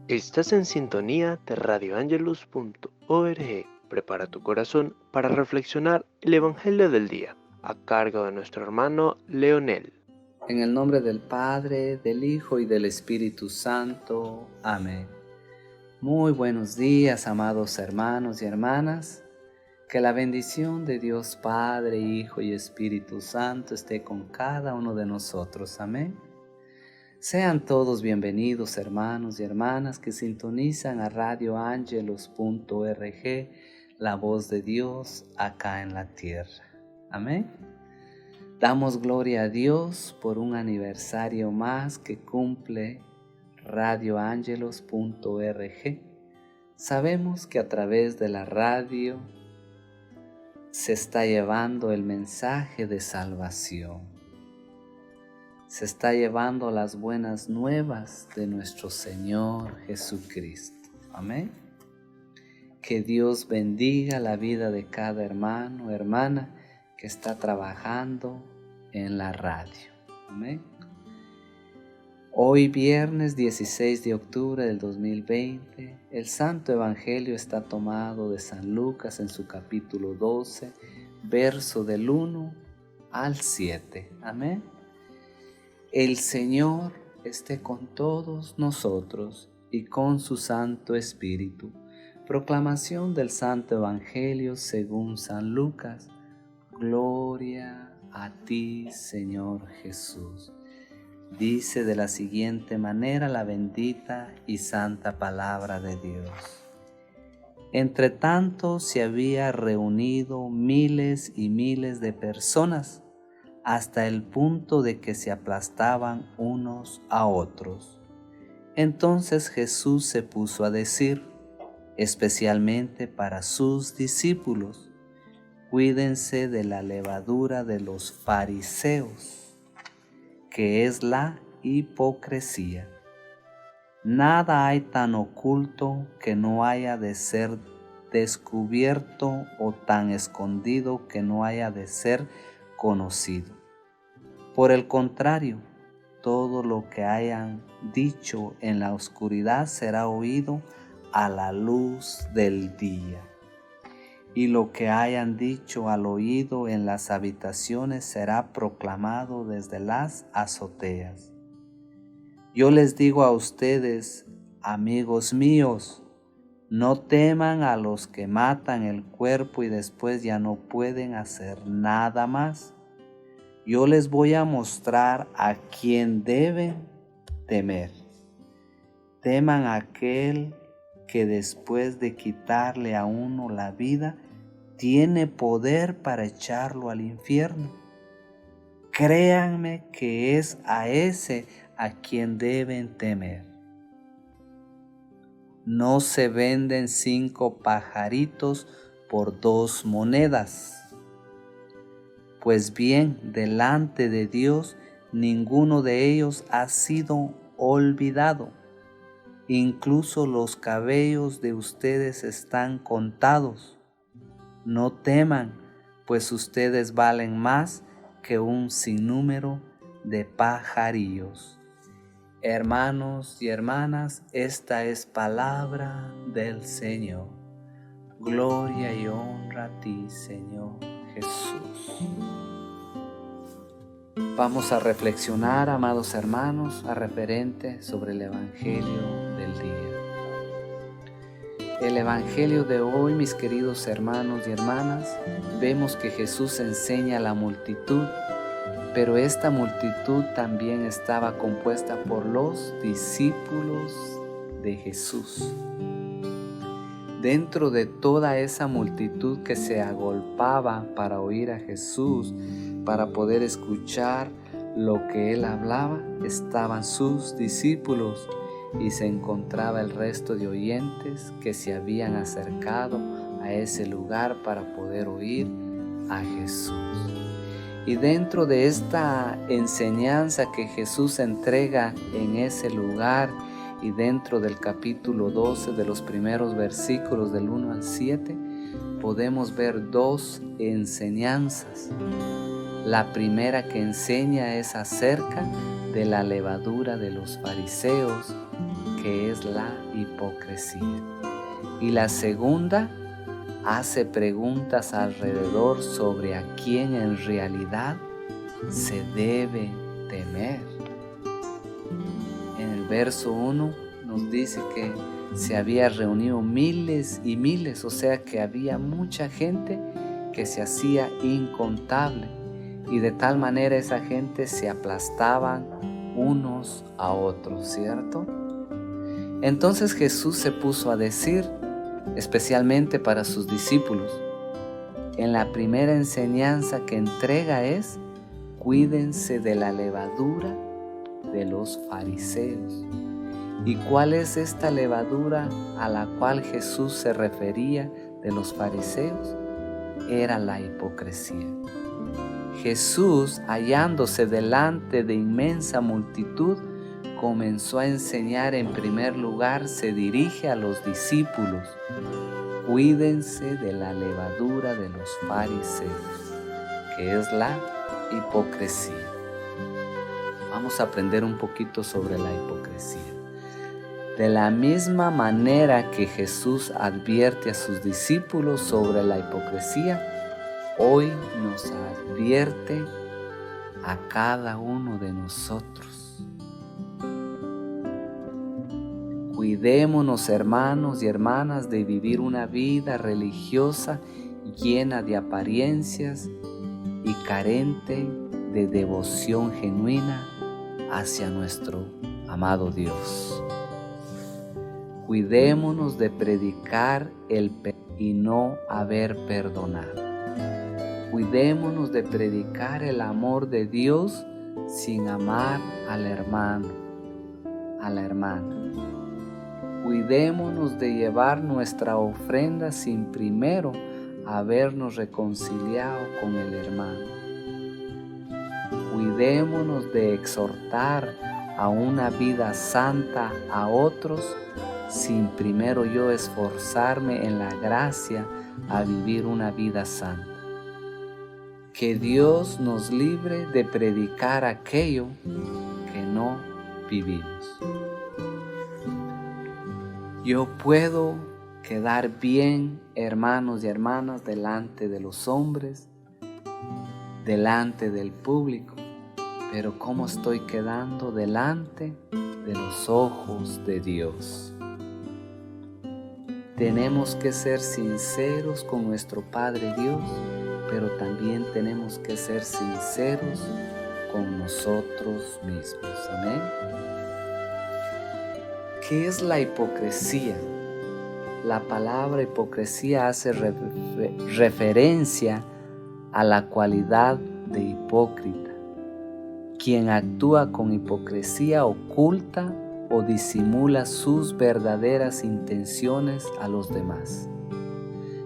Estás en sintonía de radioangelus.org. Prepara tu corazón para reflexionar el Evangelio del día, a cargo de nuestro hermano Leonel. En el nombre del Padre, del Hijo y del Espíritu Santo. Amén. Muy buenos días, amados hermanos y hermanas. Que la bendición de Dios Padre, Hijo y Espíritu Santo esté con cada uno de nosotros. Amén. Sean todos bienvenidos, hermanos y hermanas que sintonizan a radioangelus.org, la voz de Dios acá en la tierra. Amén. Damos gloria a Dios por un aniversario más que cumple radioangelus.org. Sabemos que a través de la radio se está llevando el mensaje de salvación. Se está llevando las buenas nuevas de nuestro Señor Jesucristo. Amén. Que Dios bendiga la vida de cada hermano, hermana que está trabajando en la radio. Amén. Hoy viernes 16 de octubre del 2020, el Santo Evangelio está tomado de San Lucas en su capítulo 12, verso del 1 al 7. Amén. El Señor esté con todos nosotros y con su Santo Espíritu. Proclamación del Santo Evangelio según San Lucas. Gloria a ti, Señor Jesús. Dice de la siguiente manera la bendita y santa palabra de Dios. Entre tanto se había reunido miles y miles de personas, hasta el punto de que se aplastaban unos a otros. Entonces Jesús se puso a decir, especialmente para sus discípulos: cuídense de la levadura de los fariseos, que es la hipocresía. Nada hay tan oculto que no haya de ser descubierto o tan escondido que no haya de ser conocido. Por el contrario, todo lo que hayan dicho en la oscuridad será oído a la luz del día. Y lo que hayan dicho al oído en las habitaciones será proclamado desde las azoteas. Yo les digo a ustedes, amigos míos, no teman a los que matan el cuerpo y después ya no pueden hacer nada más. Yo les voy a mostrar a quién deben temer. Teman a aquel que después de quitarle a uno la vida, tiene poder para echarlo al infierno. Créanme que es a ese a quien deben temer. No se venden 5 pajaritos por 2 monedas. Pues bien, delante de Dios, ninguno de ellos ha sido olvidado. Incluso los cabellos de ustedes están contados. No teman, pues ustedes valen más que un sinnúmero de pajarillos. Hermanos y hermanas, esta es palabra del Señor. Gloria y honra a ti, Señor Jesús. Vamos a reflexionar, amados hermanos, a referente sobre el Evangelio del día. El Evangelio de hoy, mis queridos hermanos y hermanas, vemos que Jesús enseña a la multitud, pero esta multitud también estaba compuesta por los discípulos de Jesús. Dentro de toda esa multitud que se agolpaba para oír a Jesús, para poder escuchar lo que Él hablaba, estaban sus discípulos y se encontraba el resto de oyentes que se habían acercado a ese lugar para poder oír a Jesús. Y dentro de esta enseñanza que Jesús entrega en ese lugar, y dentro del capítulo 12 de los primeros versículos del 1 al 7, podemos ver 2 enseñanzas. La primera que enseña es acerca de la levadura de los fariseos, que es la hipocresía. Y la segunda, hace preguntas alrededor sobre a quién en realidad se debe temer. En el verso 1 nos dice que se había reunido miles y miles, o sea que había mucha gente que se hacía incontable, y de tal manera esa gente se aplastaban unos a otros, ¿cierto? Entonces Jesús se puso a decir, especialmente para sus discípulos, en la primera enseñanza que entrega es: cuídense de la levadura de los fariseos. ¿Y cuál es esta levadura a la cual Jesús se refería de los fariseos? Era la hipocresía. Jesús, hallándose delante de inmensa multitud, comenzó a enseñar. En primer lugar, se dirige a los discípulos: cuídense de la levadura de los fariseos, que es la hipocresía. Vamos a aprender un poquito sobre la hipocresía. De la misma manera que Jesús advierte a sus discípulos sobre la hipocresía, hoy nos advierte a cada uno de nosotros. Cuidémonos, hermanos y hermanas, de vivir una vida religiosa llena de apariencias y carente de devoción genuina hacia nuestro amado Dios. Cuidémonos de predicar el pecado y no haber perdonado. Cuidémonos de predicar el amor de Dios sin amar al hermano, a la hermana. Cuidémonos de llevar nuestra ofrenda sin primero habernos reconciliado con el hermano. Cuidémonos de exhortar a una vida santa a otros sin primero yo esforzarme en la gracia a vivir una vida santa. Que Dios nos libre de predicar aquello que no vivimos. Yo puedo quedar bien, hermanos y hermanas, delante de los hombres, delante del público, pero ¿cómo estoy quedando delante de los ojos de Dios? Tenemos que ser sinceros con nuestro Padre Dios, pero también tenemos que ser sinceros con nosotros mismos. Amén. ¿Qué es la hipocresía? La palabra hipocresía hace referencia a la cualidad de hipócrita. Quien actúa con hipocresía oculta o disimula sus verdaderas intenciones a los demás.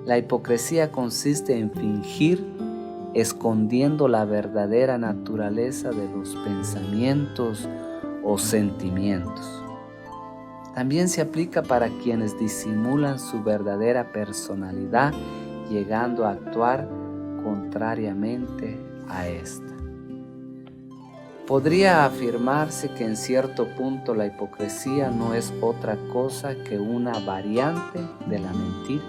La hipocresía consiste en fingir, escondiendo la verdadera naturaleza de los pensamientos o sentimientos. También se aplica para quienes disimulan su verdadera personalidad, llegando a actuar contrariamente a esta. Podría afirmarse que en cierto punto la hipocresía no es otra cosa que una variante de la mentira.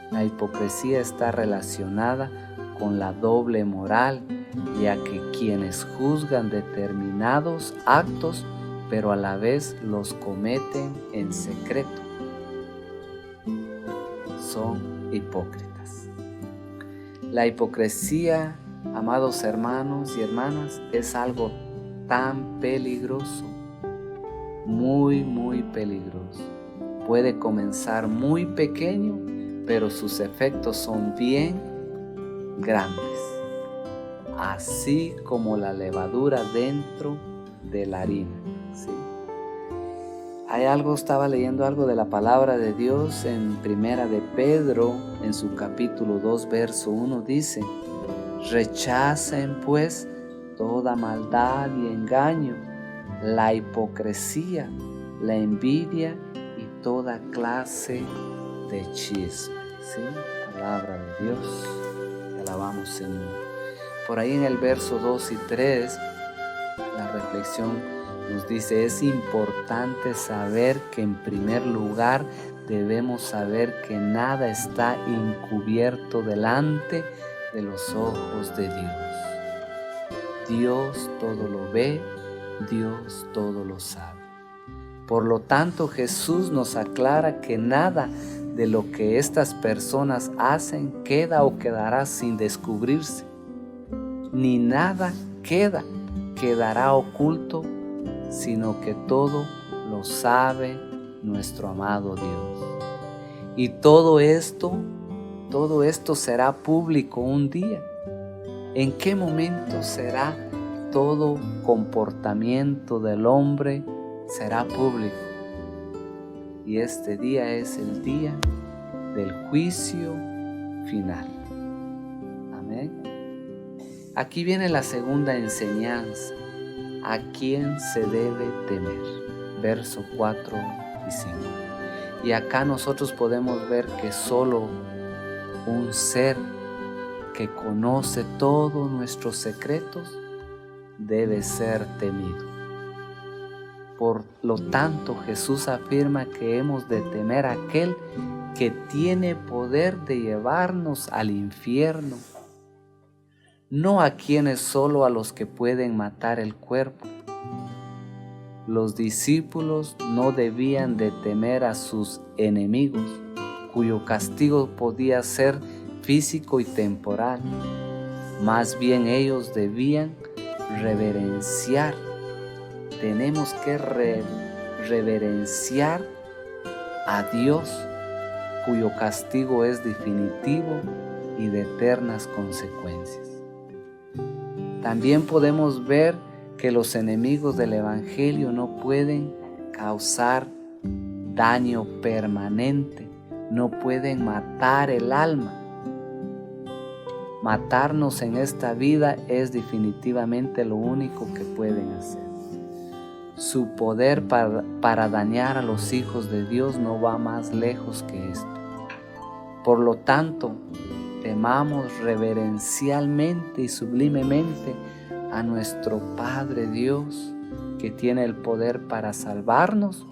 La hipocresía está relacionada con la doble moral, ya que quienes juzgan determinados actos, pero a la vez los cometen en secreto, son hipócritas. La hipocresía, amados hermanos y hermanas, es algo tan peligroso, muy peligroso. Puede comenzar muy pequeño, pero sus efectos son bien grandes, así como la levadura dentro de la harina. ¿Sí? Estaba leyendo algo de la palabra de Dios en Primera de Pedro, en su capítulo 2, verso 1, dice: rechacen pues toda maldad y engaño, la hipocresía, la envidia y toda clase de chisme. ¿Sí? Palabra de Dios. Te alabamos, Señor. Por ahí en el verso 2 y 3 La reflexión nos dice, es importante saber que en primer lugar debemos saber que nada está encubierto delante de los ojos de Dios. Dios todo lo ve, Dios todo lo sabe. Por lo tanto, Jesús nos aclara que nada de lo que estas personas hacen queda o quedará sin descubrirse, ni nada quedará oculto, sino que todo lo sabe nuestro amado Dios. Y todo esto será público un día. ¿En qué momento será todo comportamiento del hombre será público? Y este día es el día del juicio final. Amén. Aquí viene la segunda enseñanza. ¿A quién se debe temer? Verso 4 y 5. Y acá nosotros podemos ver que solo un ser que conoce todos nuestros secretos debe ser temido. Por lo tanto, Jesús afirma que hemos de temer a aquel que tiene poder de llevarnos al infierno, no a quienes solo a los que pueden matar el cuerpo. Los discípulos no debían de temer a sus enemigos, cuyo castigo podía ser físico y temporal. Más bien ellos debían reverenciar. Tenemos que reverenciar a Dios, cuyo castigo es definitivo y de eternas consecuencias. También podemos ver que los enemigos del Evangelio no pueden causar daño permanente, no pueden matar el alma. Matarnos en esta vida es definitivamente lo único que pueden hacer. Su poder para dañar a los hijos de Dios no va más lejos que esto. Por lo tanto, temamos reverencialmente y sublimemente a nuestro Padre Dios, que tiene el poder para salvarnos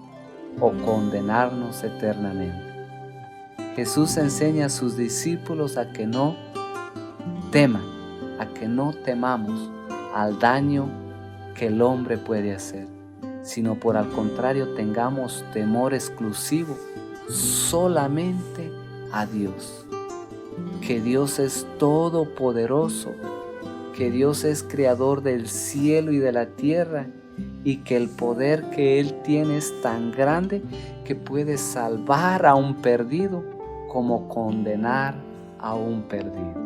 o condenarnos eternamente. Jesús enseña a sus discípulos a que no teman, a que no temamos al daño que el hombre puede hacer, sino por al contrario tengamos temor exclusivo solamente a Dios. Que Dios es todopoderoso, que Dios es creador del cielo y de la tierra, y que el poder que Él tiene es tan grande que puede salvar a un perdido como condenar a un perdido.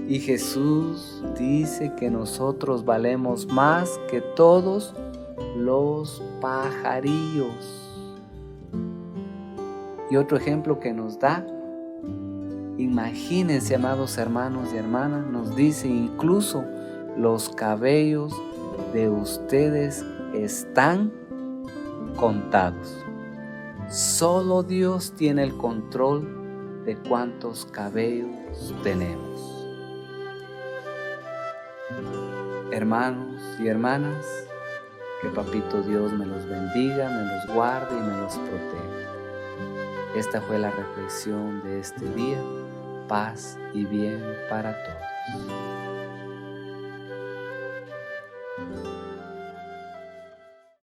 Y Jesús dice que nosotros valemos más que todos los pajarillos. Y otro ejemplo que nos da, imagínense, amados hermanos y hermanas, nos dice: incluso los cabellos de ustedes están contados. Solo Dios tiene el control de cuántos cabellos tenemos. Hermanos y hermanas, que Papito Dios me los bendiga, me los guarde y me los proteja. Esta fue la reflexión de este día. Paz y bien para todos.